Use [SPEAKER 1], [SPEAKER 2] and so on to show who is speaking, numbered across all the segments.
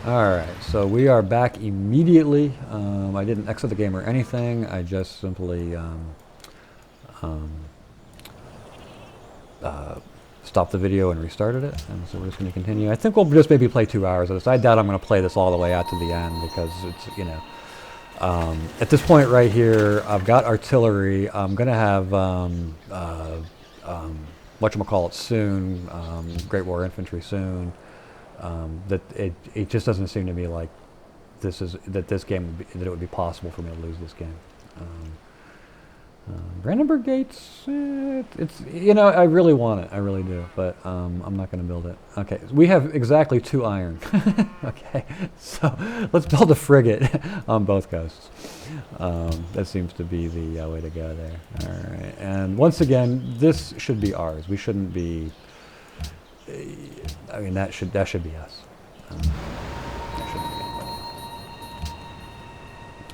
[SPEAKER 1] Alright, so we are back immediately. I didn't exit the game or anything. I just simply um, uh, stopped the video and restarted it. And so we're just going to continue. I think we'll just maybe play 2 hours of this. I doubt I'm going to play this all the way out to the end because it's, at this point right here, I've got artillery. I'm going to have, whatchamacallit soon, Great War Infantry soon. That it just doesn't seem to me like this game that it would be possible for me to lose this game. Brandenburg Gates, it's I really want it, I really do, but I'm not going to build it. Okay, we have exactly 2 iron. Okay, so let's build a frigate on both coasts. That seems to be the way to go there. All right, and once again, this should be ours. We shouldn't be. I mean, that should be us. That shouldn't be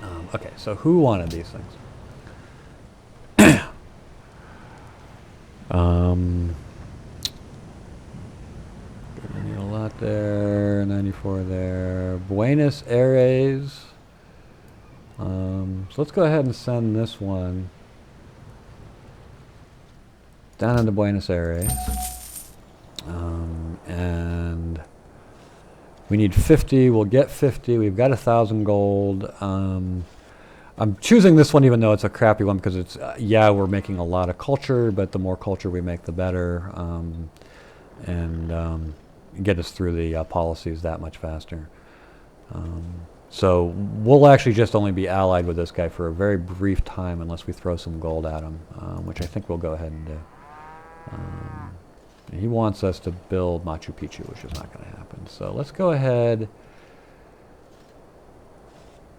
[SPEAKER 1] anybody. Okay, so who wanted these things? We need a lot there. 94 there. Buenos Aires. So let's go ahead and send this one down into Buenos Aires. And we need 50. We'll get 50. We've got 1,000 gold. I'm choosing this one even though it's a crappy one because it's, we're making a lot of culture, but the more culture we make, the better. And get us through the policies that much faster. So we'll actually just only be allied with this guy for a very brief time unless we throw some gold at him, which I think we'll go ahead and do. He wants us to build Machu Picchu, which is not going to happen. So let's go ahead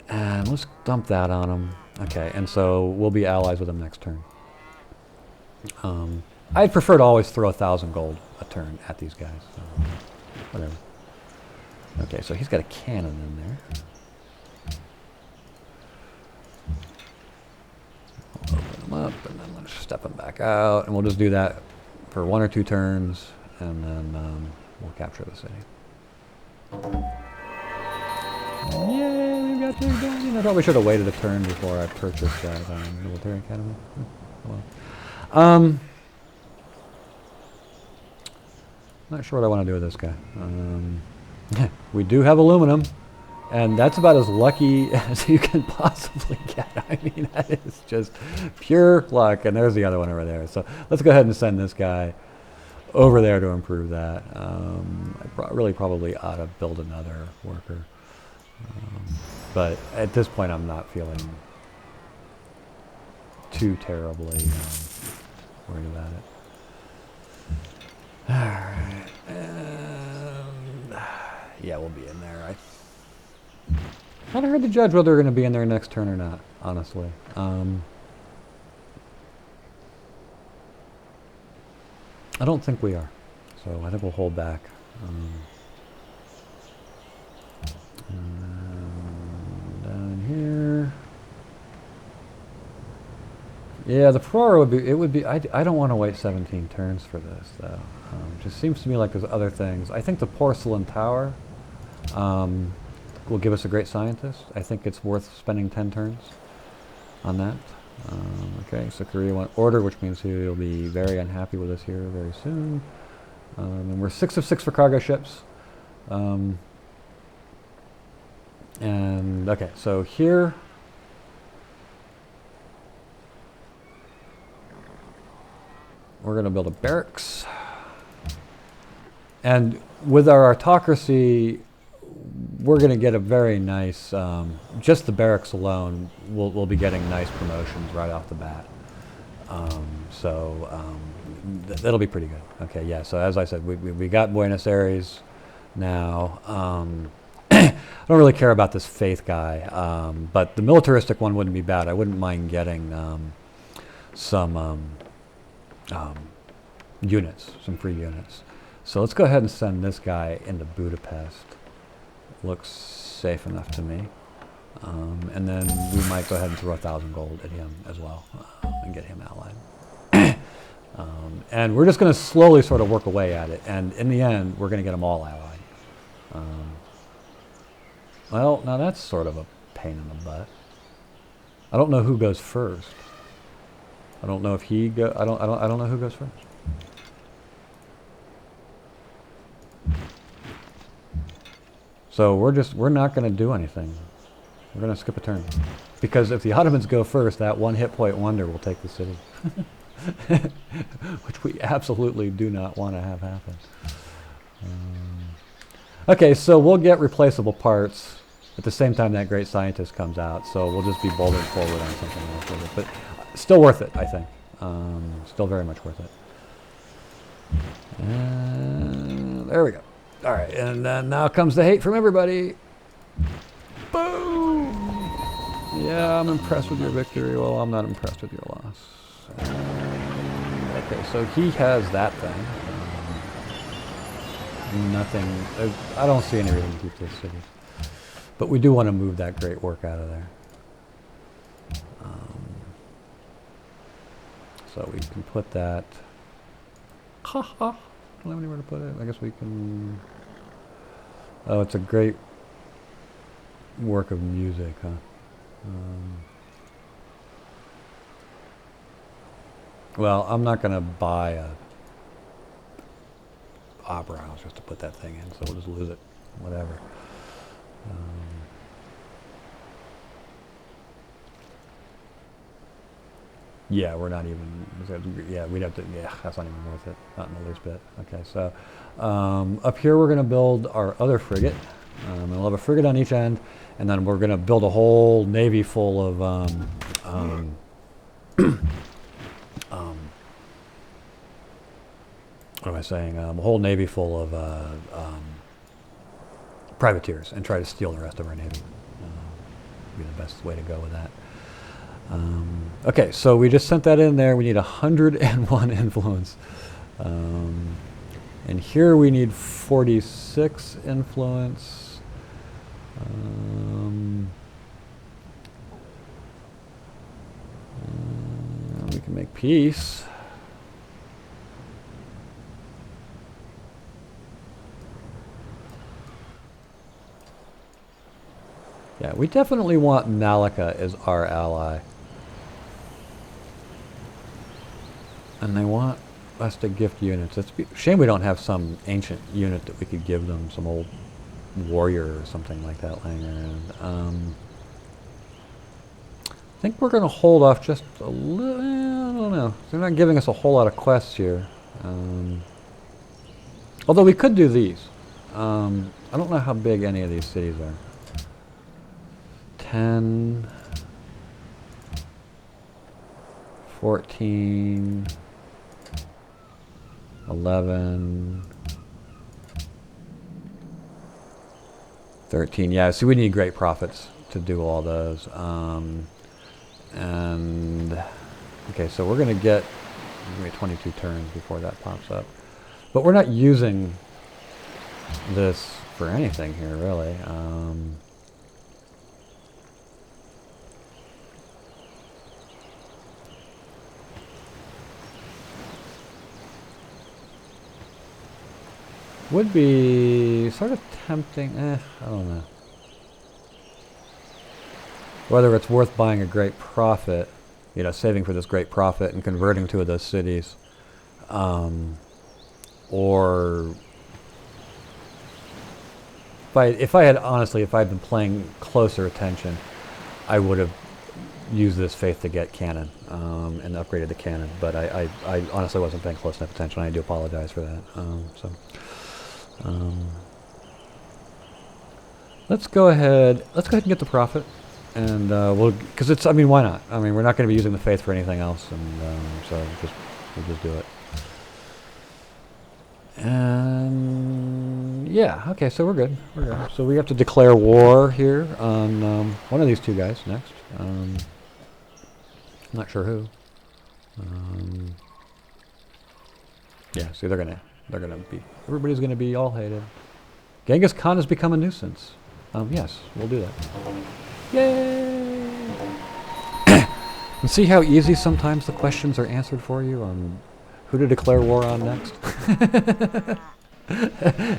[SPEAKER 1] and let's dump that on him. Okay, and so we'll be allies with him next turn. I'd prefer to always throw 1,000 gold a turn at these guys. So whatever. Okay, so he's got a cannon in there. We'll open him up, and then let's step him back out, and we'll just do that for 1 or 2 turns, and then we'll capture the city. Yay, we got things done. I probably should have waited a turn before I purchased that military academy. Well. Not sure what I want to do with this guy. We do have aluminum, and that's about as lucky as you can possibly get. I mean, that is just pure luck. And there's the other one over there. So let's go ahead and send this guy over there to improve that. I really probably ought to build another worker. But at this point, I'm not feeling too terribly worried about it. Alright, and yeah, we'll be in there. Not hard to judge whether we're going to be in there next turn or not, honestly. I don't think we are, so I think we'll hold back. Down here. Yeah, the Ferrara would be, I don't want to wait 17 turns for this, though. Just seems to me like there's other things. I think the porcelain tower will give us a great scientist. I think it's worth spending 10 turns on that. Okay, so Korea want order, which means he'll be very unhappy with us here very soon. And we're 6 of 6 for cargo ships. And, okay, so here... we're going to build a barracks. And with our autocracy, we're going to get a very nice, just the barracks alone, we'll be getting nice promotions right off the bat. That'll be pretty good. Okay, yeah, so as I said, we got Buenos Aires now. I don't really care about this faith guy, but the militaristic one wouldn't be bad. I wouldn't mind getting some units, some free units. So let's go ahead and send this guy into Budapest. Looks safe enough to me. And then we might go ahead and throw 1,000 gold at him as well and get him allied. And we're just going to slowly sort of work away at it. And in the end, we're going to get them all allied. Well, now that's sort of a pain in the butt. I don't know who goes first. I don't know if he go. I don't know who goes first. So we're not going to do anything. We're going to skip a turn. Because if the Ottomans go first, that one hit point wonder will take the city. Which we absolutely do not want to have happen. Okay, so we'll get replaceable parts at the same time that great scientist comes out. So we'll just be bouldering forward on something else with it. But still worth it, I think. Still very much worth it. And there we go. All right, and then now comes the hate from everybody. Boom! Yeah, I'm impressed with your victory. Well, I'm not impressed with your loss. Okay, so he has that thing. Nothing. I don't see any reason to keep this city. But we do want to move that great work out of there. So we can put that. Don't have anywhere to put it. I guess we can. Oh, it's a great work of music, huh? Well, I'm not going to buy a opera house just to put that thing in, so we'll just lose it. Whatever. Yeah, we're not even. Yeah, we'd have to. Yeah, that's not even worth it. Not in the least bit. Okay, so up here we're going to build our other frigate. And we'll have a frigate on each end, and then we're going to build a whole navy full of what am I saying? A whole navy full of privateers, and try to steal the rest of our navy. Be the best way to go with that. Okay, so we just sent that in there. We need 101 influence. And here we need 46 influence. We can make peace. Yeah, we definitely want Malacca as our ally. And they want us to gift units. It's a shame we don't have some ancient unit that we could give them, some old warrior or something like that laying around. I think we're going to hold off just a little. I don't know. They're not giving us a whole lot of quests here. Although we could do these. I don't know how big any of these cities are. 10, 14, 11, 13. Yeah, see, we need great profits to do all those. And okay, so we're going to get 22 turns before that pops up. But we're not using this for anything here, really. Would be sort of tempting. I don't know. Whether it's worth buying a great profit, you know, saving for this great profit and converting two of those cities, or if I had been playing closer attention, I would have used this faith to get cannon and upgraded the cannon. But I honestly wasn't paying close enough attention. I do apologize for that. Let's go ahead and get the profit, and because it's. I mean, why not? I mean, we're not going to be using the faith for anything else, and so we'll just do it. And yeah, okay, so we're good. So we have to declare war here on one of these two guys next. I'm not sure who. Yeah, see, everybody's gonna be all hated. Genghis Khan has become a nuisance. Yes, we'll do that. Yay! And see how easy sometimes the questions are answered for you on who to declare war on next?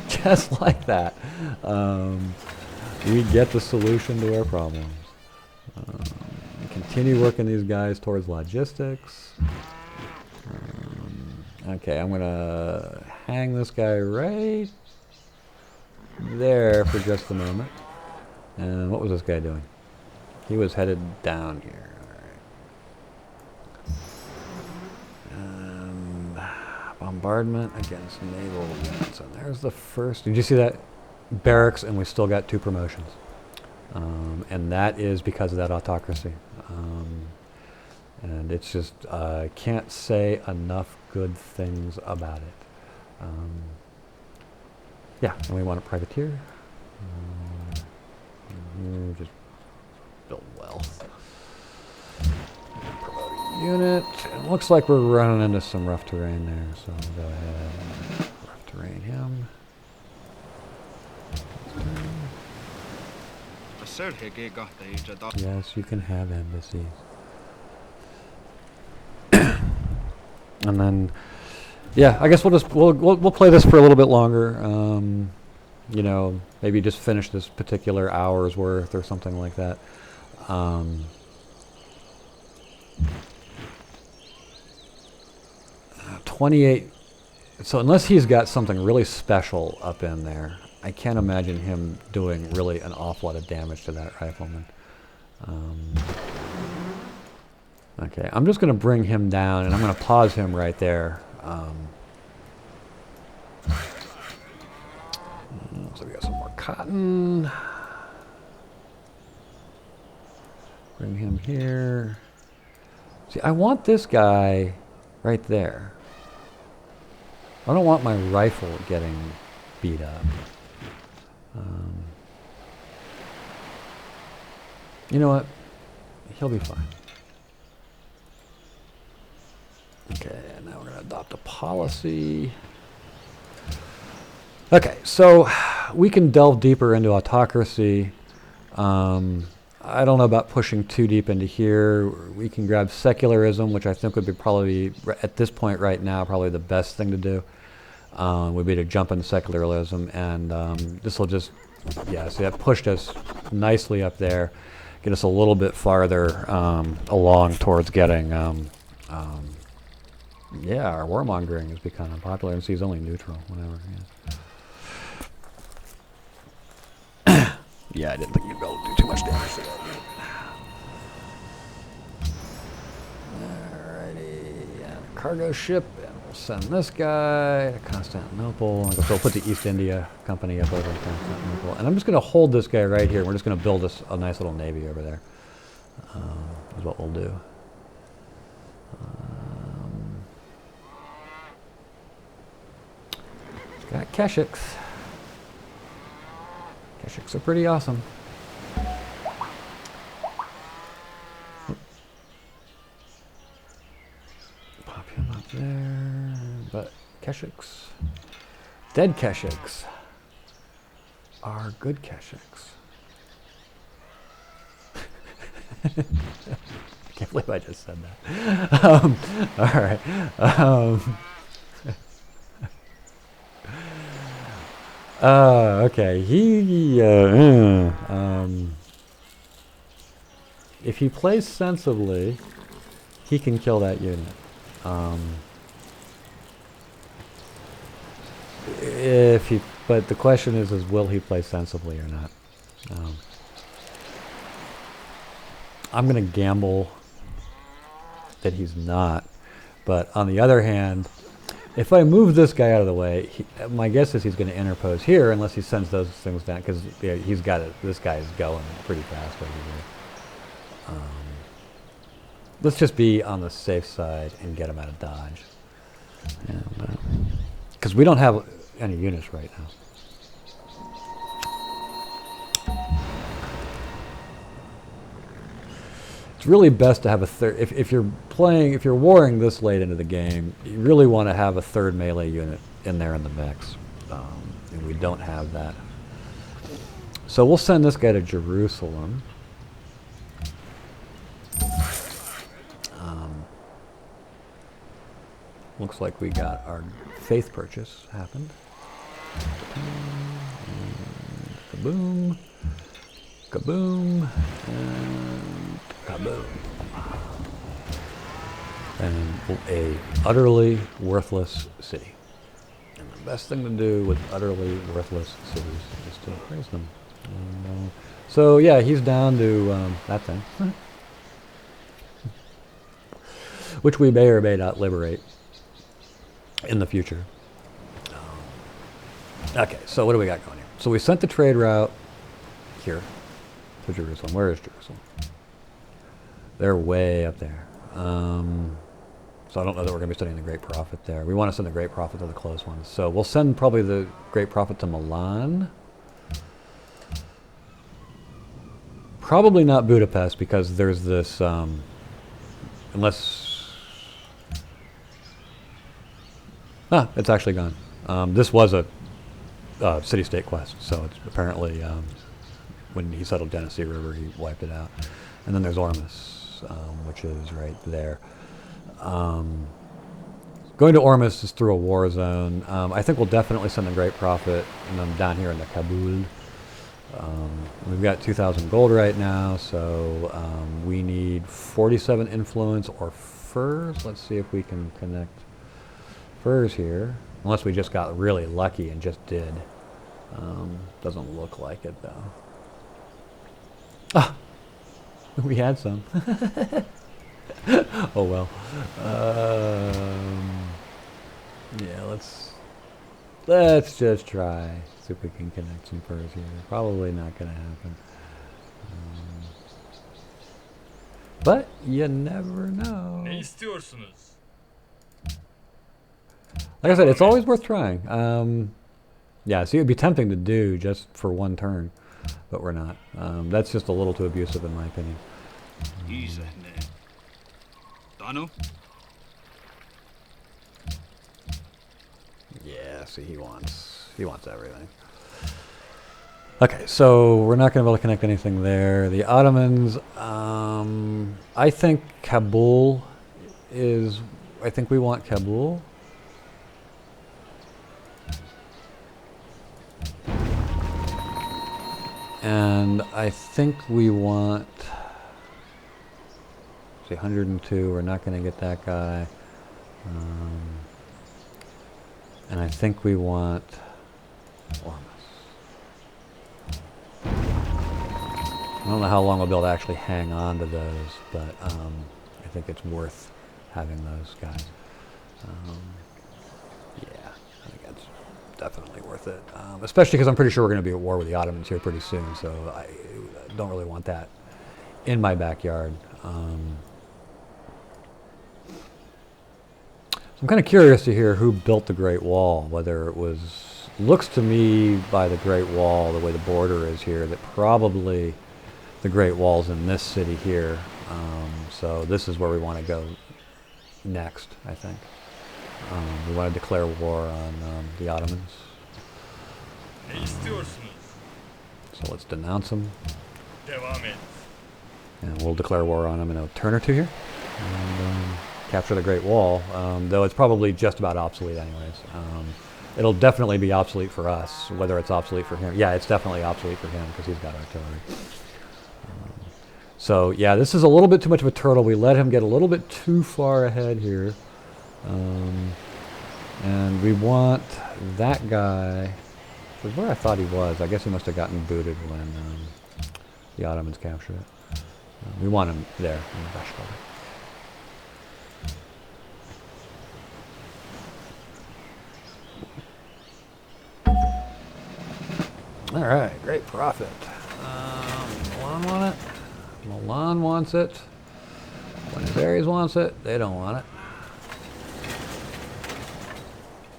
[SPEAKER 1] Just like that. We get the solution to our problems. Continue working these guys towards logistics. Okay, I'm gonna hang this guy right there for just a moment. And what was this guy doing? He was headed down here. Bombardment against naval units. And there's the first. Did you see that? Barracks, and we still got 2 promotions. And that is because of that autocracy. And it's just, can't say enough good things about it. Yeah, and we want a privateer. Just build wealth. Promote a unit. It looks like we're running into some rough terrain there, so we'll go ahead and rough terrain him. Yes, you can have embassies. And then, yeah, I guess we'll play this for a little bit longer. You know, maybe just finish this particular hour's worth or something like that. 28. So unless he's got something really special up in there, I can't imagine him doing really an awful lot of damage to that rifleman. Okay, I'm just going to bring him down, and I'm going to pause him right there. So we got some more cotton. Bring him here. See, I want this guy right there. I don't want my rifle getting beat up. You know what? He'll be fine. Okay, now we're going to adopt a policy. Okay, so we can delve deeper into autocracy. I don't know about pushing too deep into here. We can grab secularism, which I think would be probably, at this point right now, probably the best thing to do. Would be to jump into secularism, and this will just, yeah, see that pushed us nicely up there, get us a little bit farther along towards getting, yeah, our warmongering has become unpopular, and so he's only neutral, whatever. Yeah. Yeah, I didn't think you'd be able to do too much damage to that unit. Alrighty, yeah, cargo ship, and we'll send this guy to Constantinople. So we'll put the East India Company up over in Constantinople. And I'm just going to hold this guy right here. We're just going to build us a nice little navy over there. Is what we'll do. Got Keshiks. Keshiks are pretty awesome. Pop him up there. But Keshiks, dead Keshiks, are good Keshiks. I can't believe I just said that. All right. Okay, if he plays sensibly, he can kill that unit. But the question is will he play sensibly or not? I'm going to gamble that he's not, but on the other hand, if I move this guy out of the way, my guess is he's going to interpose here unless he sends those things down, because yeah, he's got it. This guy is going pretty fast over here. Let's just be on the safe side and get him out of dodge, because we don't have any units right now. It's really best to have a third. If you're warring this late into the game, you really want to have a third melee unit in there in the mix, and we don't have that. So we'll send this guy to Jerusalem. Looks like we got our faith purchase happened. Boom. Kaboom. And kaboom. And a utterly worthless city. And the best thing to do with utterly worthless cities is to praise them. And, so yeah, he's down to that thing. Which we may or may not liberate in the future. Okay, so what do we got going here? So we sent the trade route here to Jerusalem. Where is Jerusalem? They're way up there. So I don't know that we're going to be sending the Great Prophet there. We want to send the Great Prophet to the close ones. So we'll send probably the Great Prophet to Milan. Probably not Budapest because there's this, unless... it's actually gone. This was a city-state quest, so it's apparently when he settled Genesee River, he wiped it out. And then there's Ormus, which is right there. Going to Ormus is through a war zone. I think we'll definitely send the Great Prophet and then down here into Kabul. We've got 2,000 gold right now, so we need 47 influence or furs. Let's see if we can connect furs here. Unless we just got really lucky and just did. Doesn't look like it though. Ah! We had some. Oh well. Yeah, let's just try. See if we can connect some furs here. Probably not gonna happen. But you never know. Like I said, it's always worth trying. Yeah, see, it would be tempting to do just for one turn, but we're not. That's just a little too abusive in my opinion. Yeah, see, he wants everything. Okay, so we're not going to be able to connect anything there. The Ottomans, I think Kabul is, I think we want Kabul. And I think we want, see, 102, we're not going to get that guy. And I think we want Ormus. I don't know how long we'll be able to actually hang on to those, but I think it's worth having those guys. Yeah, I think that's definitely worth it. Especially because I'm pretty sure we're going to be at war with the Ottomans here pretty soon, so I don't really want that in my backyard. I'm kind of curious to hear who built the Great Wall, whether it was, looks to me by the Great Wall, the way the border is here, that probably the Great Wall's in this city here. So this is where we want to go next, I think. We want to declare war on the Ottomans. So let's denounce them. And we'll declare war on them in a turn or two here. And, capture the Great Wall, though it's probably just about obsolete anyways. It'll definitely be obsolete for us, whether it's obsolete for him. Yeah, it's definitely obsolete for him because he's got artillery. So yeah, this is a little bit too much of a turtle. We let him get a little bit too far ahead here. And we want that guy, was where I thought he was. I guess he must have gotten booted when the Ottomans captured it. We want him there in the Bashkal. All right, Great Prophet. Milan want it. Milan wants it. Buenos Aires wants it. They don't want it.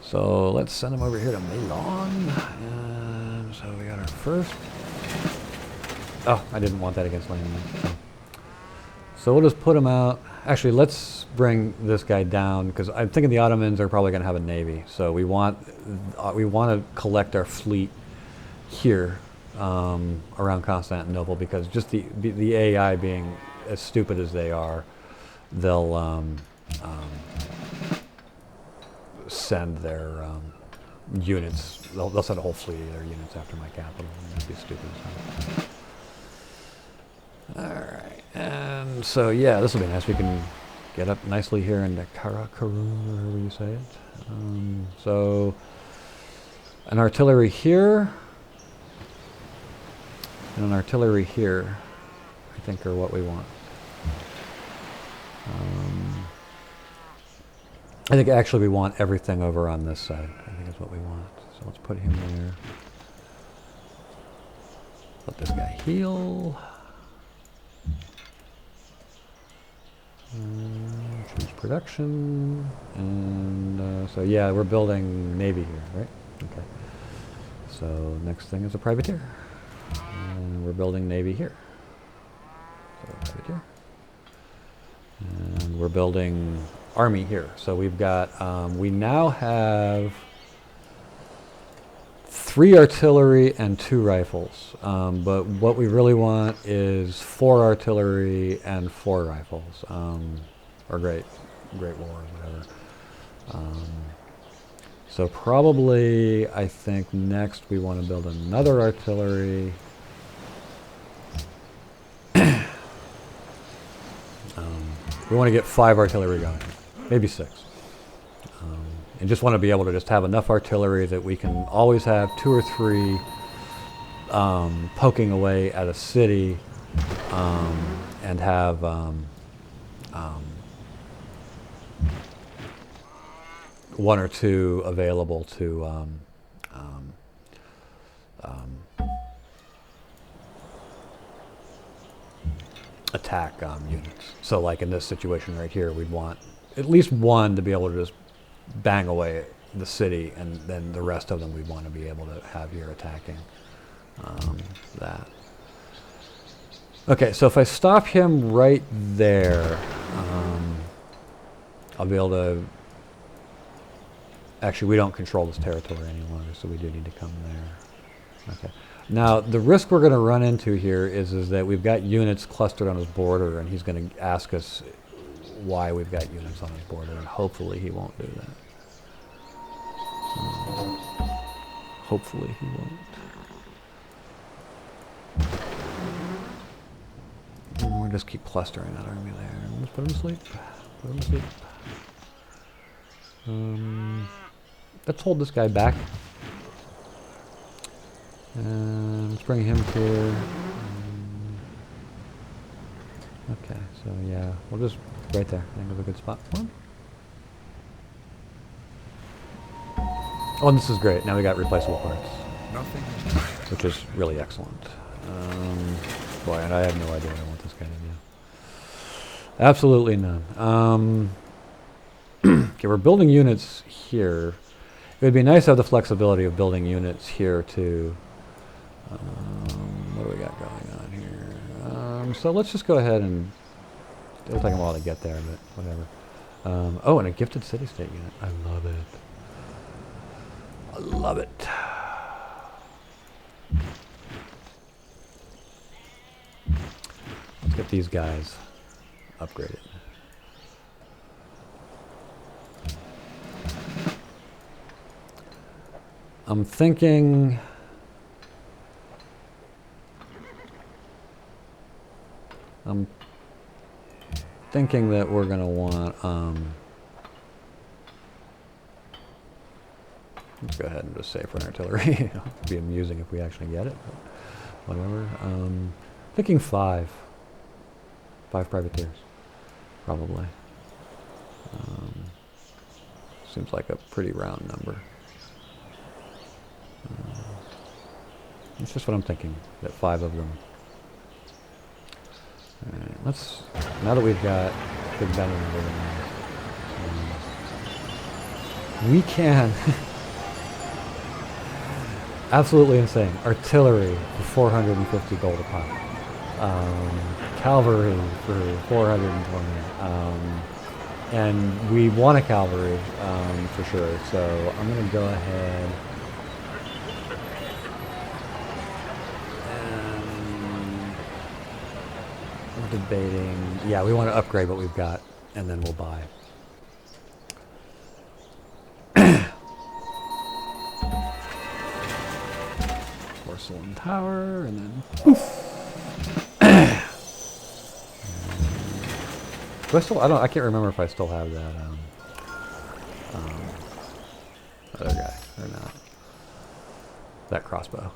[SPEAKER 1] So let's send them over here to Milan. And so we got our first. Oh, I didn't want that against landing. So we'll just put them out. Actually, let's bring this guy down because I'm thinking the Ottomans are probably going to have a navy. So we want to collect our fleet here around Constantinople because just the AI being as stupid as they are, they'll send their units. They'll send a whole fleet of their units after my capital. That'd be stupid as hell. Alright, and so yeah, this will be nice. We can get up nicely here into Karakuru, or however you say it. So, an artillery here, and an artillery here, I think are what we want. I think actually we want everything over on this side. I think that's what we want. So let's put him there. Let this guy heal. Choose production. And so yeah, we're building Navy here, right? Okay. So next thing is a privateer. And we're building Navy here. So privateer. And we're building Army here. So we've got, we now have 3 artillery and 2 rifles. But what we really want is 4 artillery and 4 rifles. Or Great War, whatever. So probably, I think next we want to build another artillery. We want to get 5 artillery going, maybe 6. And just want to be able to just have enough artillery that we can always have 2 or 3 poking away at a city, and have one or 2 available to attack units. So like in this situation right here, we'd want at least 1 to be able to just bang away at the city, and then the rest of them we'd want to be able to have here attacking that. Okay, so if I stop him right there, I'll be able to... Actually, we don't control this territory any longer, so we do need to come there. Okay. Now, the risk we're going to run into here is that we've got units clustered on his border, and he's going to ask us why we've got units on his border, and hopefully he won't do that. Hopefully he won't. And we'll just keep clustering that army there. Let's put him to sleep. Put him to sleep. Let's hold this guy back. And let's bring him here. Okay, so yeah, we'll just right there. I think it's a good spot for him. Oh, and this is great. Now we got replaceable parts, which is really excellent. Boy, and I have no idea what I want this guy to do. Absolutely none. Okay, we're building units here. It would be nice to have the flexibility of building units here too. What do we got going on here? So let's just go ahead and... It'll take a while to get there, but whatever. Oh, and a gifted city-state unit. I love it. I love it. Let's get these guys upgraded. I'm thinking... that we're going to want... let's go ahead and just save for an artillery. It'll be amusing if we actually get it, but whatever. Thinking 5. 5 privateers, probably. Seems like a pretty round number. It's just what I'm thinking, that 5 of them. Alright, let's, now that we've got Big Ben and everything, we can, absolutely insane, artillery for 450 gold a pop, cavalry for 420, and we want a cavalry for sure, so I'm going to go ahead. Debating, yeah, we want to upgrade what we've got, and then we'll buy. Porcelain tower, and then poof. Do I still? I can't remember if I still have that. Other guy or not. That crossbow.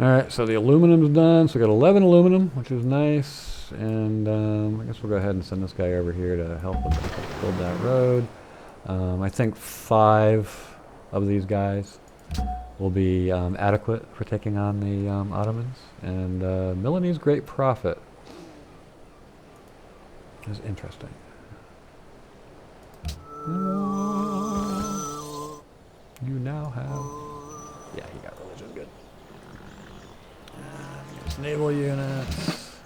[SPEAKER 1] Alright, so the aluminum's done. So we got 11 aluminum, which is nice. And I guess we'll go ahead and send this guy over here to help with build that road. I think 5 of these guys will be adequate for taking on the Ottomans. And Milanese Great Prophet is interesting. You now have... Yeah, you got religion, good. Naval units.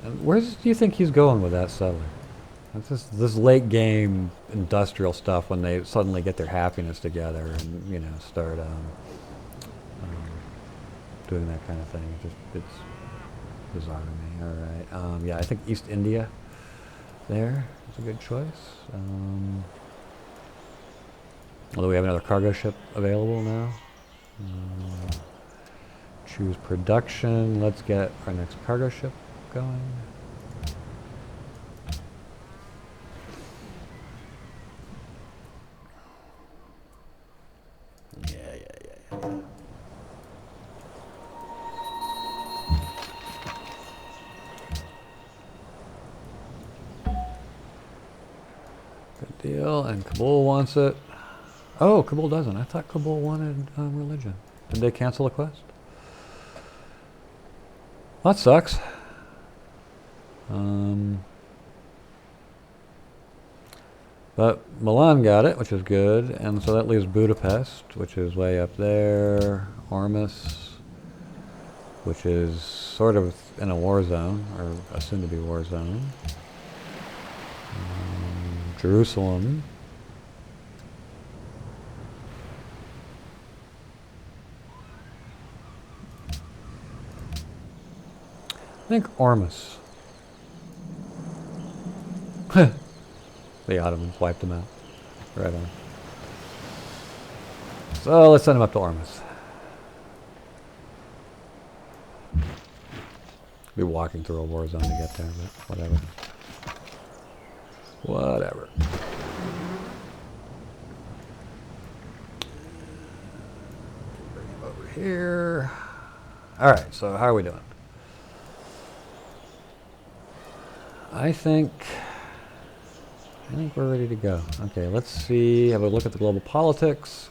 [SPEAKER 1] And where do you think he's going with that settler? That's just this late game industrial stuff when they suddenly get their happiness together and, you know, start doing that kind of thing. It's bizarre to me. All right. Yeah, I think East India there is a good choice. Although we have another cargo ship available now. Choose production. Let's get our next cargo ship going. Yeah. Good deal. And Kabul wants it. Oh, Kabul doesn't. I thought Kabul wanted religion. Did they cancel a quest? Well, that sucks. But Milan got it, which is good. And so that leaves Budapest, which is way up there. Ormus, which is sort of in a war zone, or a soon-to-be war zone. Jerusalem. I think Ormus. The Ottomans wiped them out. Right on. So let's send them up to Ormus. Be walking through a war zone to get there, but whatever. Whatever. Bring him over here. Alright, so how are we doing? I think we're ready to go. Okay, let's see. Have a look at the global politics.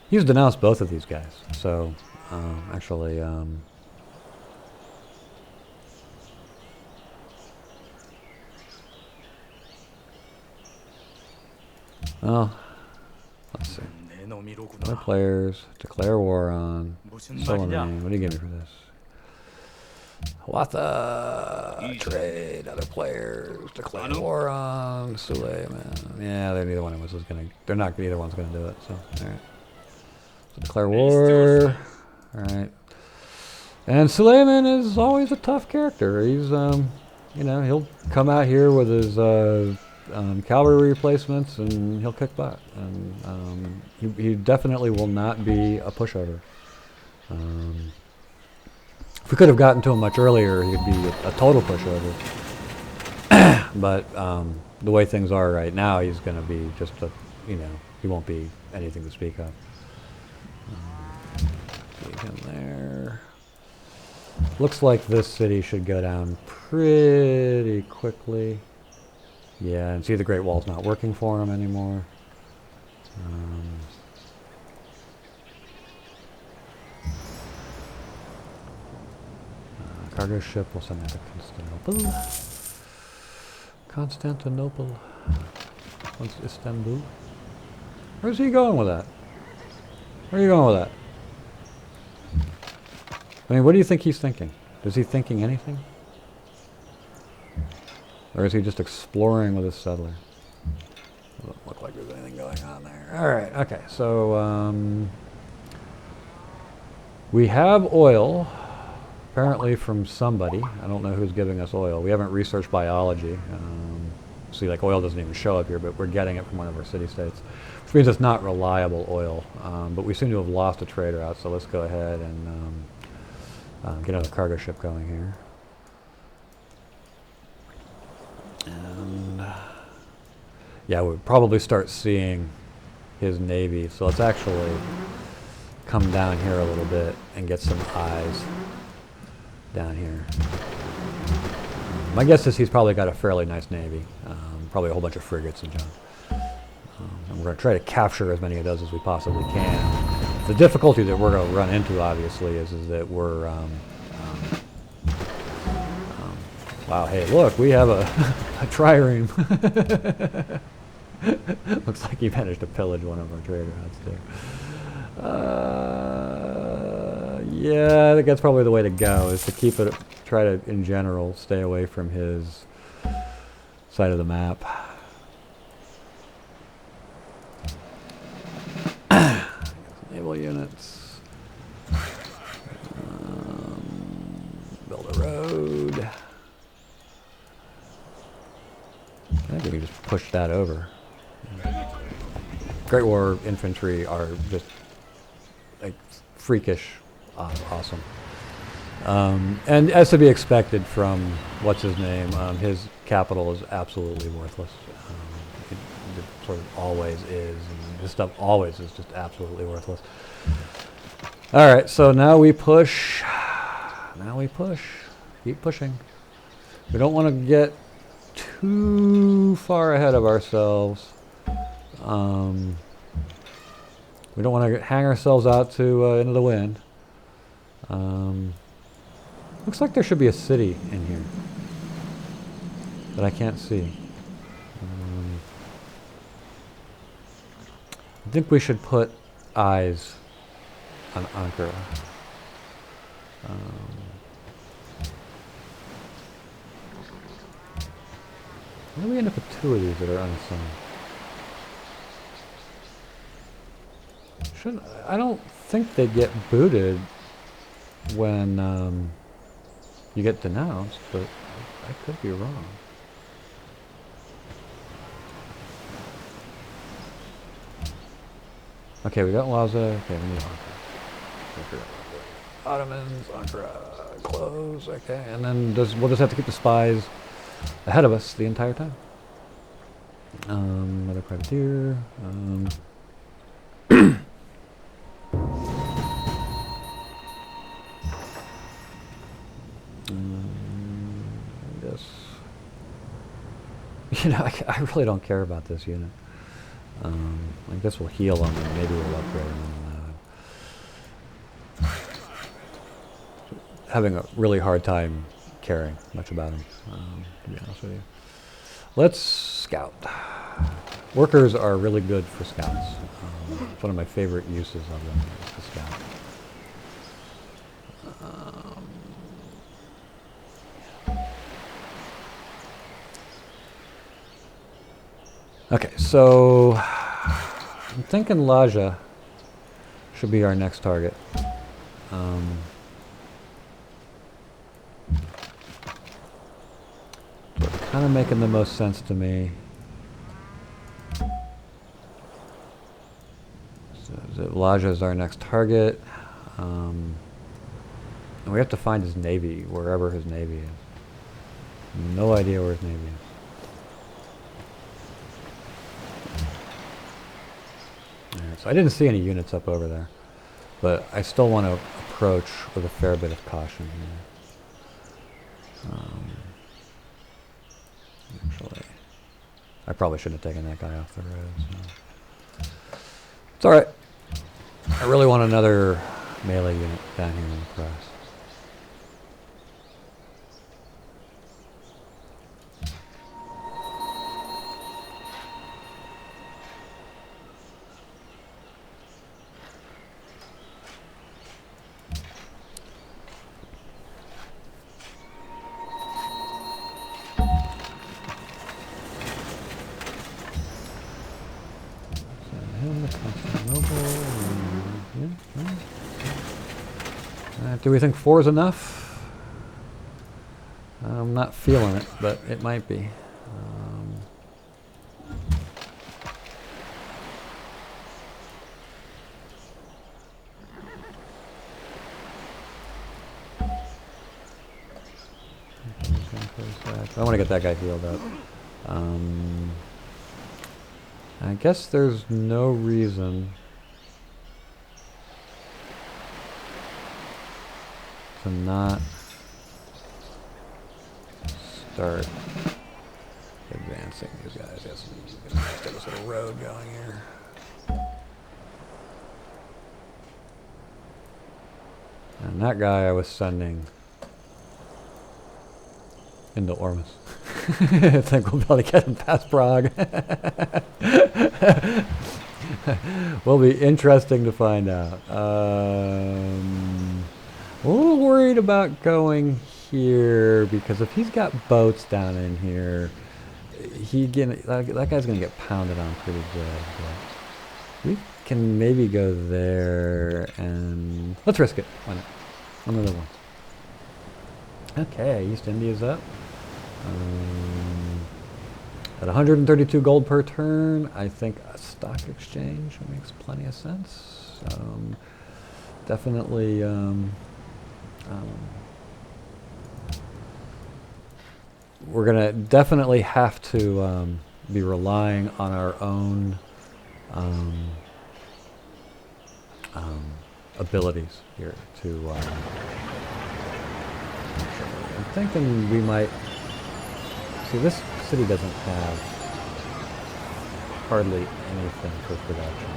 [SPEAKER 1] He's denounced both of these guys. So, actually, well, let's see. Other players declare war on Suleiman. What do you give me for this? Hawatha, trade, other players, declare war on Suleiman. Yeah, neither one of us is gonna. They're not. Either one's gonna do it. So, all right. So declare war. All right. And Suleiman is always a tough character. He's, you know, he'll come out here with his cavalry replacements and he'll kick butt. And he definitely will not be a pushover. If we could have gotten to him much earlier, he'd be a total pushover. But the way things are right now, he's going to be just a, you know, he won't be anything to speak of. Leave him there. Looks like this city should go down pretty quickly. Yeah, and see the Great Wall's not working for him anymore. Cargo ship, we'll send that to Constantinople. Constantinople. What's Istanbul? Where's he going with that? Where are you going with that? I mean, what do you think he's thinking? Is he thinking anything? Or is he just exploring with his settler? Doesn't look like there's anything going on there. Alright, okay, so we have oil, apparently from somebody. I don't know who's giving us oil. We haven't researched biology. See, like oil doesn't even show up here, but we're getting it from one of our city-states, which means it's not reliable oil. But we seem to have lost a trader out, so let's go ahead and get another cargo ship going here. And yeah, we'll probably start seeing his navy. So let's actually come down here a little bit and get some eyes down here. My guess is he's probably got a fairly nice navy, probably a whole bunch of frigates and junk. And we're going to try to capture as many of those as we possibly can. The difficulty that we're going to run into, obviously, is that we're... wow, hey, look, we have a trireme. Looks like he managed to pillage one of our trader huts, too. Yeah, I think that's probably the way to go, is to keep it... Try to, in general, stay away from his side of the map. Naval units. Build a road. I think we can just push that over. Great War infantry are just like freakish awesome. And as to be expected from what's his name, his capital is absolutely worthless. It sort of always is, and this stuff always is just absolutely worthless. All right, so now we push. Now we push. Keep pushing. We don't want to get too far ahead of ourselves. We don't want to hang ourselves out to into the wind. Looks like there should be a city in here that I can't see. I think we should put eyes on Ankara. Why do we end up with two of these that are unassigned? I don't think they get booted when you get denounced, but I could be wrong. Okay, we got Laza. Okay, we need Ankara. Ottomans, Ankara, close. Okay, and then we'll just have to keep the spies ahead of us the entire time. Another privateer. You know, I really don't care about this unit. I guess we'll heal them and maybe we'll upgrade them. Having a really hard time caring much about them, to be honest with you. Let's scout. Workers are really good for scouts. It's one of my favorite uses of them is to scout. Okay, so I'm thinking Laja should be our next target. Kind of making the most sense to me. So Laja is our next target. And we have to find his navy, wherever his navy is. No idea where his navy is. So I didn't see any units up over there, but I still want to approach with a fair bit of caution here. Actually, I probably shouldn't have taken that guy off the road. So. It's alright. I really want another melee unit down here in the press. Do we think 4 is enough? I'm not feeling it, but it might be. for a sec. I want to get that guy healed up. I guess there's no reason to not start advancing these guys. Yes, let's get this little road going here. And that guy I was sending into Ormus. I think we'll be able to get him past Prague. Will be interesting to find out. A little worried about going here because if he's got boats down in here, that guy's gonna get pounded on pretty good. But we can maybe go there and let's risk it. Why not? Another one. Okay, East India's up. At 132 gold per turn, I think a stock exchange makes plenty of sense. Definitely. We're gonna definitely have to be relying on our own abilities here to. I'm thinking we might. See, this city doesn't have hardly anything for production.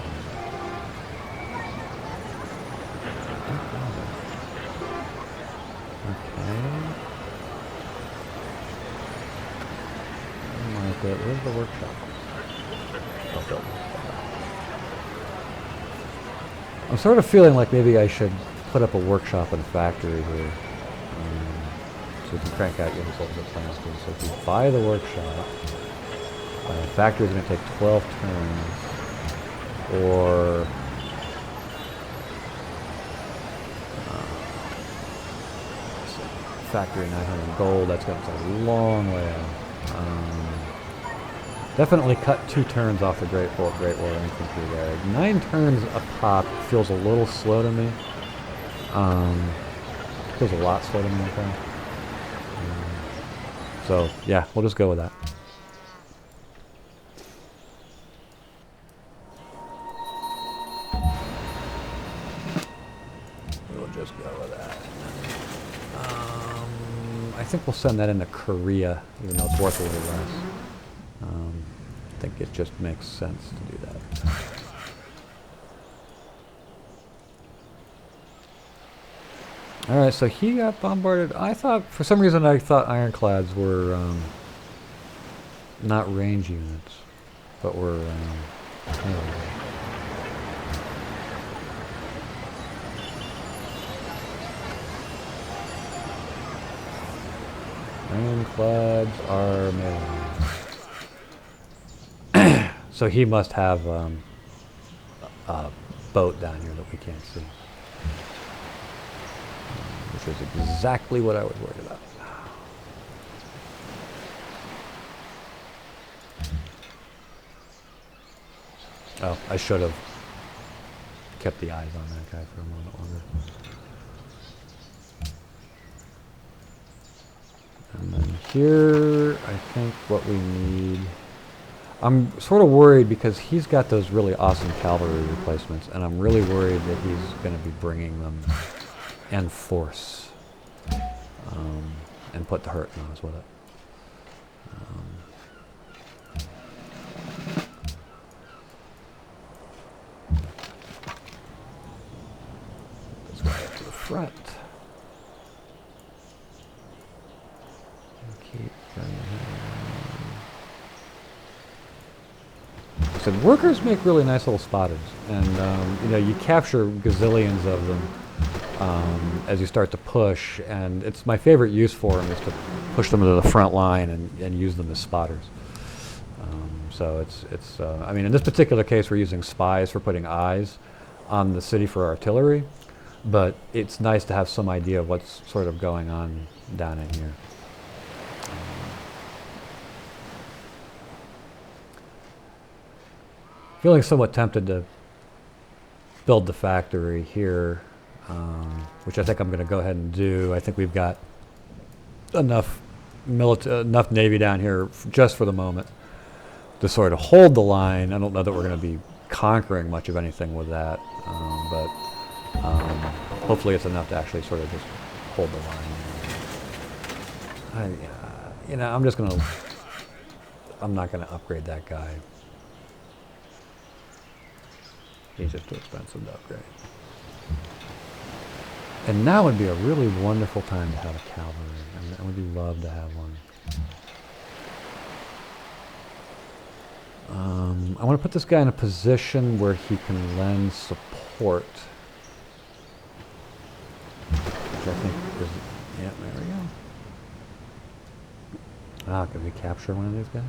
[SPEAKER 1] Okay. Where's the workshop? I'm sort of feeling like maybe I should put up a workshop and factory here. So we can crank out units as it plans to. So if we buy the workshop, factory is going to take 12 turns, or factory 900 gold. That's going to take a long way out. Definitely cut 2 turns off the Great War Infantry there. 9 turns a pop feels a little slow to me. Feels a lot slow to me, okay. So, yeah, we'll just go with that. We'll just go with that. I think we'll send that into Korea, even though it's worth a little less. I think it just makes sense to do that. Alright, so he got bombarded. For some reason I thought ironclads were not range units, but were anyway. Ironclads are melee. So he must have a boat down here that we can't see. Which is exactly what I was worried about. Oh, I should have kept the eyes on that guy for a moment longer. And then here, I think what we need... I'm sort of worried because he's got those really awesome cavalry replacements, and I'm really worried that he's going to be bringing them en force and put the hurt nose with it. This guy up to the front. Keep I said workers make really nice little spotters, and you know, you capture gazillions of them as you start to push, and it's my favorite use for them is to push them to the front line and use them as spotters. So it's I mean, in this particular case we're using spies for putting eyes on the city for artillery, but it's nice to have some idea of what's sort of going on down in here. Feeling somewhat tempted to build the factory here, which I think I'm going to go ahead and do. I think we've got enough enough Navy down here just for the moment to sort of hold the line. I don't know that we're going to be conquering much of anything with that, but hopefully it's enough to actually sort of just hold the line. You know, I'm not going to upgrade that guy. He's just too expensive to upgrade. And now would be a really wonderful time to have a cavalry. I would love to have one. I want to put this guy in a position where he can lend support. Which I think is... Yeah, there we go. Ah, could we capture one of these guys?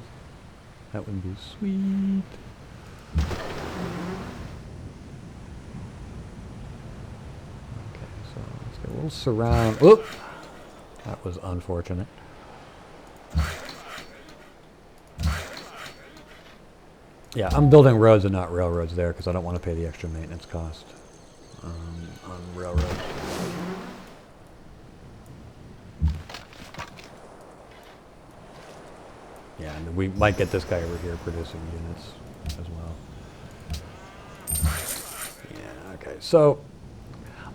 [SPEAKER 1] That would be sweet. A little surround. Oop! That was unfortunate. Yeah, I'm building roads and not railroads there because I don't want to pay the extra maintenance cost on railroads. Yeah, and we might get this guy over here producing units as well. Yeah, okay, so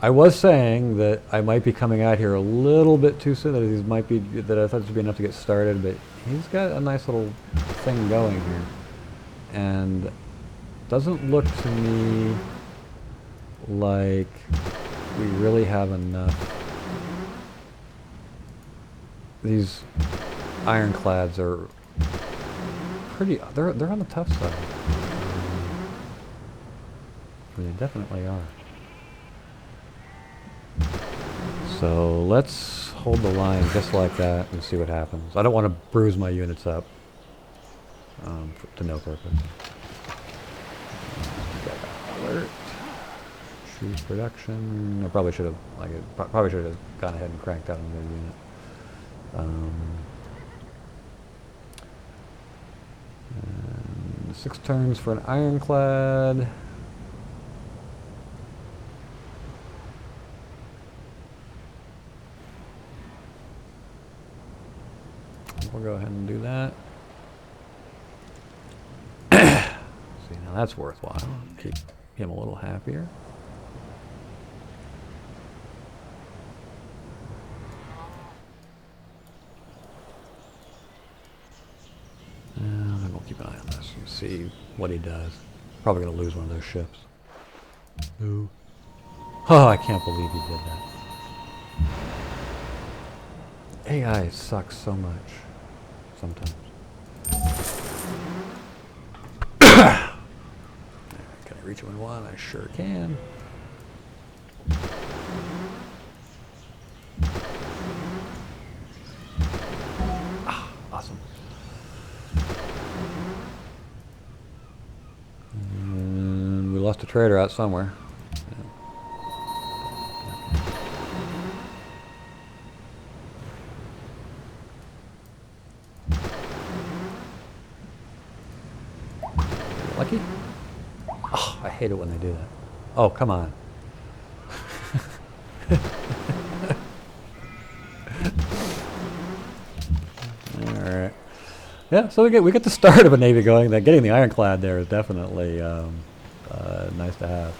[SPEAKER 1] I was saying that I might be coming out here a little bit too soon, that I thought this would be enough to get started, but he's got a nice little thing going here. And doesn't look to me like we really have enough. These ironclads are pretty, they're on the tough side. They definitely are. So let's hold the line just like that and see what happens. I don't want to bruise my units up to no purpose. Alert. Choose production. I probably should have gone ahead and cranked out another unit. And 6 turns for an ironclad. We'll go ahead and do that. See, now that's worthwhile. Keep him a little happier. And we'll keep an eye on this and see what he does. Probably going to lose one of those ships. No. Oh, I can't believe he did that. AI sucks so much. Sometimes. Can I reach him in one? I sure can. Ah, awesome. And we lost a trader out somewhere. Lucky? Oh, I hate it when they do that. Oh, come on. Alright. Yeah, so we get the start of a navy going. That getting the ironclad there is definitely nice to have.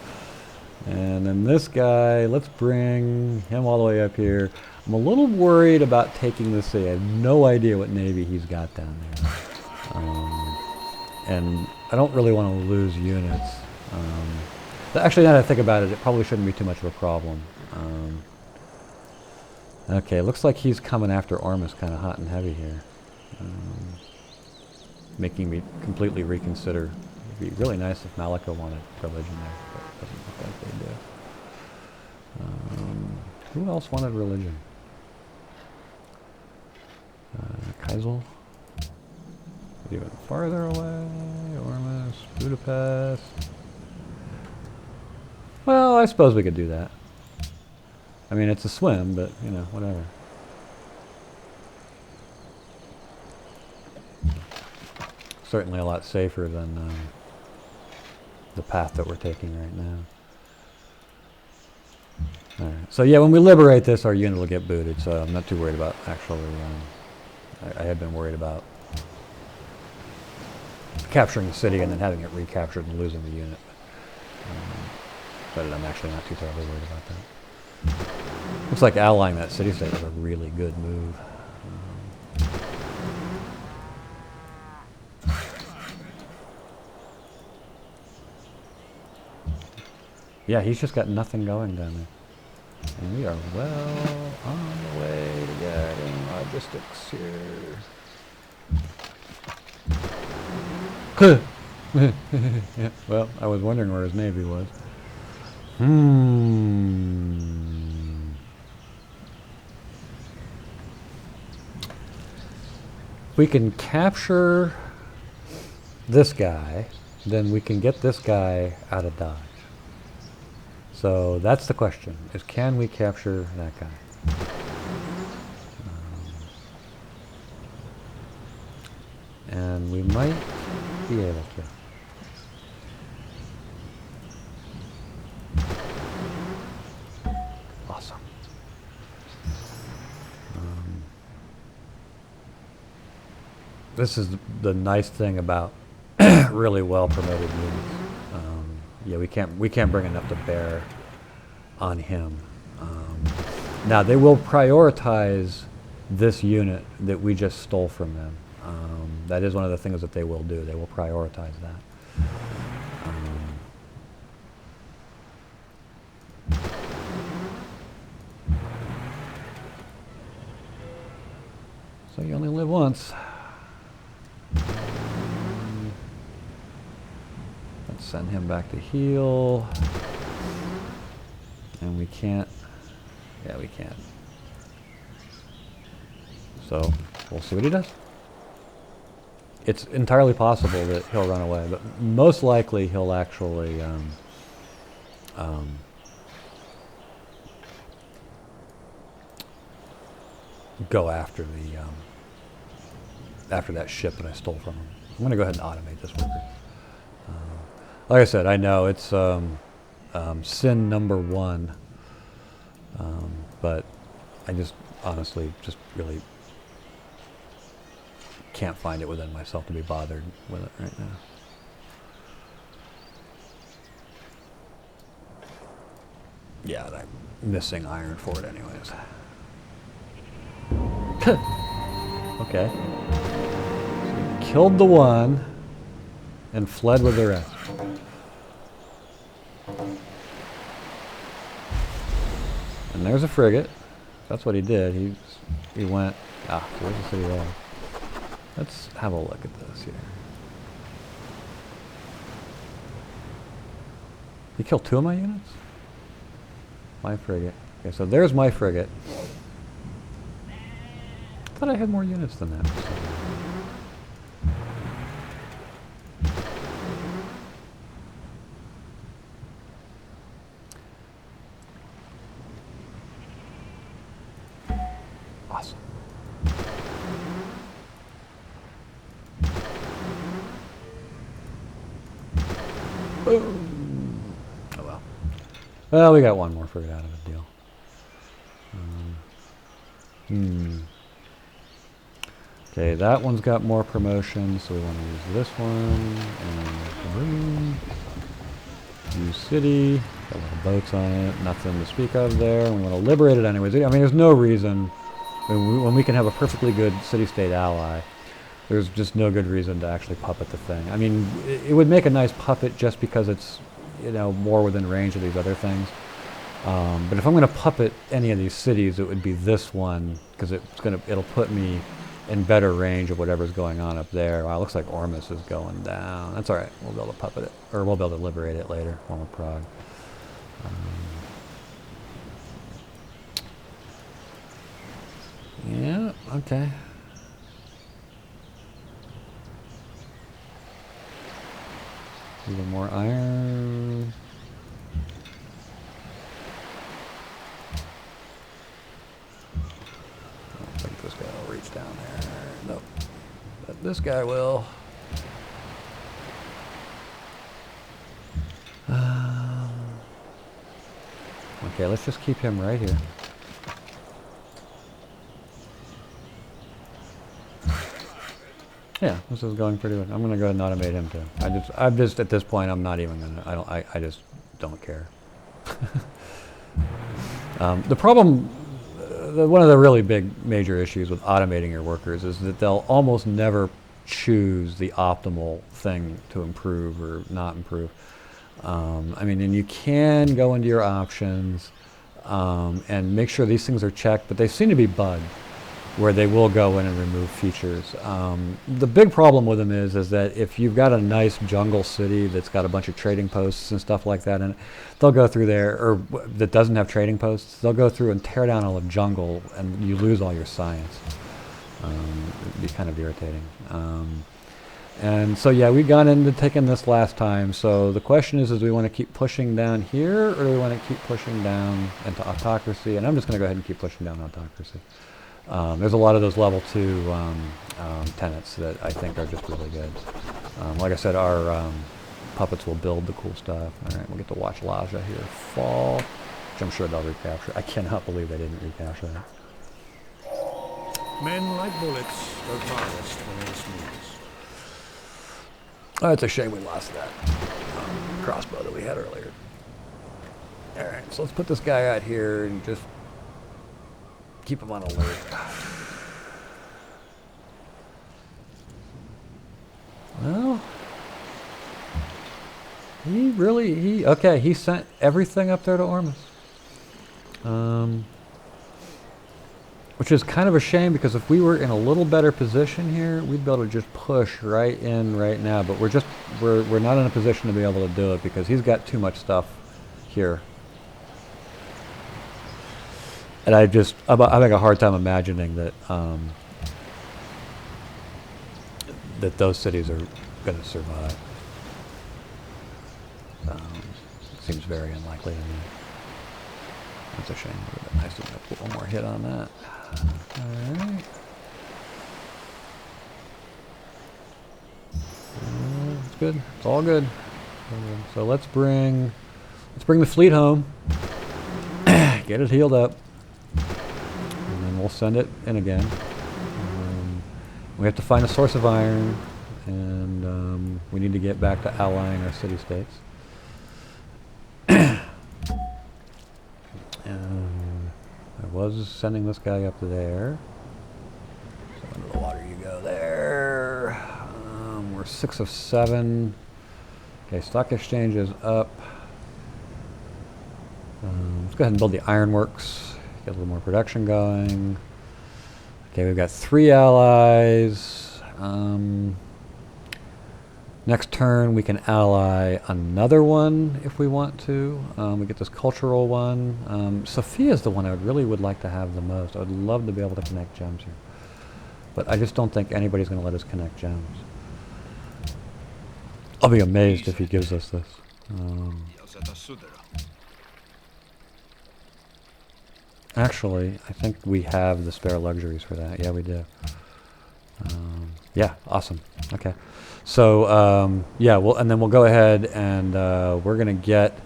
[SPEAKER 1] And then this guy, let's bring him all the way up here. I'm a little worried about taking this sea. I have no idea what navy he's got down there. And I don't really want to lose units. Actually, now that I think about it, it probably shouldn't be too much of a problem. Okay, looks like he's coming after Ormus kind of hot and heavy here. Making me completely reconsider. It'd be really nice if Malika wanted religion there, but it doesn't look like they do. Who else wanted religion? Kaisel? Even farther away, Ormus, Budapest. Well, I suppose we could do that. I mean, it's a swim, but, you know, whatever. Certainly a lot safer than the path that we're taking right now. Alright, so yeah, when we liberate this, our unit will get booted, so I'm not too worried about actually I had been worried about capturing the city and then having it recaptured and losing the unit. But I'm actually not too terribly worried about that. Looks like allying that city-state was a really good move. Yeah, he's just got nothing going down there. And we are well on the way to getting logistics here. Yeah, well, I was wondering where his navy was. We can capture this guy, then we can get this guy out of Dodge. So that's the question, is can we capture that guy? And we might be able to. Awesome. This is the nice thing about really well promoted units. Yeah, we can't bring enough to bear on him. Now they will prioritize this unit that we just stole from them. That is one of the things that they will do. They will prioritize that. So you only live once. Let's send him back to heal. And we can't. Yeah, we can't. So we'll see what he does. It's entirely possible that he'll run away, but most likely he'll actually go after the after that ship that I stole from him. I'm going to go ahead and automate this worker. Like I said, I know it's sin number 1, but I just honestly just really can't find it within myself to be bothered with it right now. Yeah, and I'm missing iron for it anyways. Okay. So we killed the one and fled with the rest. And there's a frigate. That's what he did. He went. Where's the city there? Let's have a look at this here. He killed 2 of my units? My frigate. Okay, so there's my frigate. I thought I had more units than that. Awesome. Boom. Oh well. Well, we got one more frigate out of the deal. Okay, that one's got more promotions, so we want to use this one. And boom. Use city. Got a lot of boats on it. Nothing to speak of there. We want to liberate it anyways. I mean, there's no reason when we can have a perfectly good city-state ally. There's just no good reason to actually puppet the thing. I mean, it would make a nice puppet just because it's, you know, more within range of these other things. But if I'm going to puppet any of these cities, it would be this one because it'll put me in better range of whatever's going on up there. Wow, it looks like Ormus is going down. That's all right. We'll be able to puppet it, or we'll be able to liberate it later when we're Prague. Yeah. Okay. Even more iron. I don't think this guy will reach down there. Nope. But this guy will. Okay, let's just keep him right here. Yeah, this is going pretty good. I'm gonna go ahead and automate him too. I'm just at this point, I'm not even gonna. I just don't care. The problem, one of the really big major issues with automating your workers is that they'll almost never choose the optimal thing to improve or not improve. I mean, and you can go into your options and make sure these things are checked, but they seem to be bugged, where they will go in and remove features. The big problem with them is that if you've got a nice jungle city that's got a bunch of trading posts and stuff like that, and they'll go through there, or that doesn't have trading posts, they'll go through and tear down all the jungle, and you lose all your science. It'd be kind of irritating. And so yeah, we got into taking this last time. So the question is do we want to keep pushing down here, or do we want to keep pushing down into autocracy? And I'm just going to go ahead and keep pushing down autocracy. There's a lot of those level 2 tenets that I think are just really good. Like I said, our puppets will build the cool stuff. All right, we'll get to watch Laja here fall, which I'm sure they'll recapture. I cannot believe they didn't recapture that.
[SPEAKER 2] Men like bullets go farthest when they're smoothest.
[SPEAKER 1] Oh, it's a shame we lost that crossbow that we had earlier. All right, so let's put this guy out here and just keep him on alert. Well, he sent everything up there to Ormus. Which is kind of a shame, because if we were in a little better position here, we'd be able to just push right in right now, but we're not in a position to be able to do it because he's got too much stuff here. And I have a hard time imagining that that those cities are going to survive. Seems very unlikely to me. That's a shame. Nice to put one more hit on that. All right. It's good. It's all good. So let's bring the fleet home. Get it healed up. And then we'll send it in again. We have to find a source of iron, and we need to get back to allying our city-states. I was sending this guy up there. So into the water you go there. We're 6 of 7. Okay, stock exchange is up. Let's go ahead and build the ironworks. Get a little more production going. Okay, we've got 3 allies. Next turn we can ally another one if we want to. We get this cultural one. Sophia's the one I would like to have the most. I would love to be able to connect gems here. But I just don't think anybody's going to let us connect gems. I'll be amazed if he gives us this. Actually, I think we have the spare luxuries for that. Yeah, we do. Yeah, awesome. Okay. So, yeah, and then we'll go ahead and we're going to get...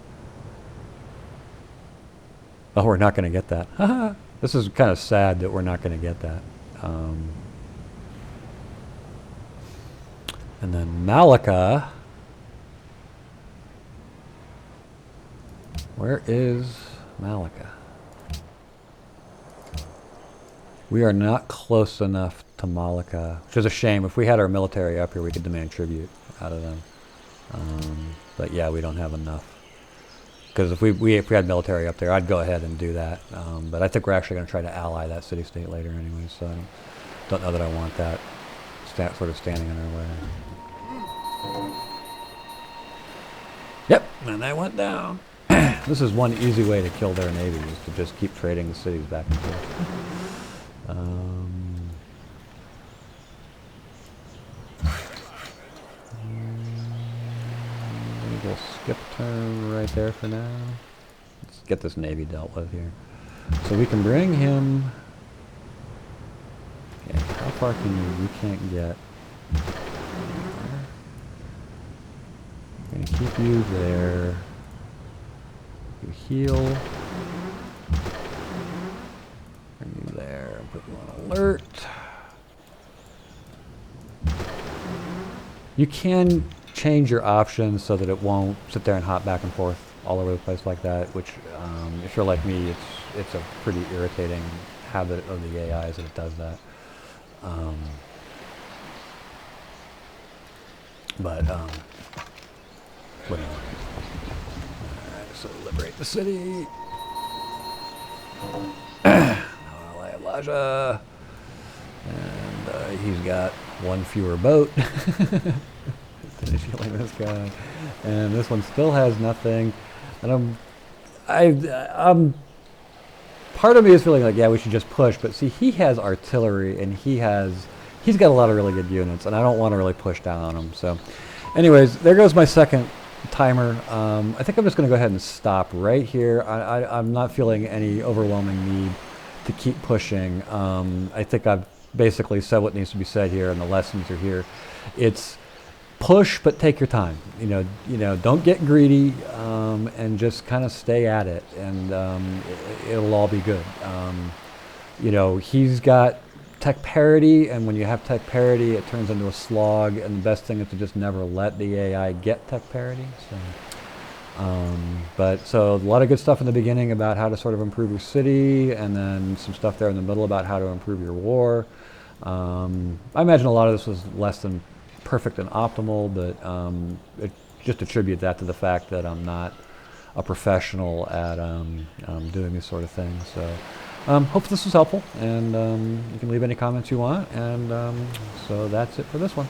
[SPEAKER 1] Oh, we're not going to get that. This is kind of sad that we're not going to get that. And then Malika. Where is Malika? We are not close enough to Malika, which is a shame. If we had our military up here, we could demand tribute out of them. But yeah, we don't have enough. Because if we had military up there, I'd go ahead and do that. But I think we're actually going to try to ally that city-state later anyway, so I don't know that I want that sort of standing in our way. Yep, and that went down. This is one easy way to kill their navy, is to just keep trading the cities back and forth. We'll skip a turn right there for now. Let's get this navy dealt with here. So we can bring him... Okay, how far can you... We can't get... We're going to keep you there. You heal. Bring you there. Put you on alert. You can change your options so that it won't sit there and hop back and forth all over the place like that, which, if you're like me, it's a pretty irritating habit of the AI is that it does that. Um, but anyway. Alright, so liberate the city. Elijah. And he's got one fewer boat. Finish healing this guy. And this one still has nothing. And I'm part of me is feeling like, yeah, we should just push. But see, he has artillery, and he's got a lot of really good units, and I don't want to really push down on him. So, anyways, there goes my second timer. I think I'm just going to go ahead and stop right here. I'm not feeling any overwhelming need to keep pushing. I think I've basically said what needs to be said here, and the lessons are here. It's push, but take your time. Don't get greedy, and just kind of stay at it, and it'll all be good. He's got tech parity, and when you have tech parity, it turns into a slog. And the best thing is to just never let the AI get tech parity. So a lot of good stuff in the beginning about how to sort of improve your city, and then some stuff there in the middle about how to improve your war. I imagine a lot of this was less than perfect and optimal, but just attribute that to the fact that I'm not a professional at doing these sort of things. So hope this was helpful, and you can leave any comments you want. And so that's it for this one.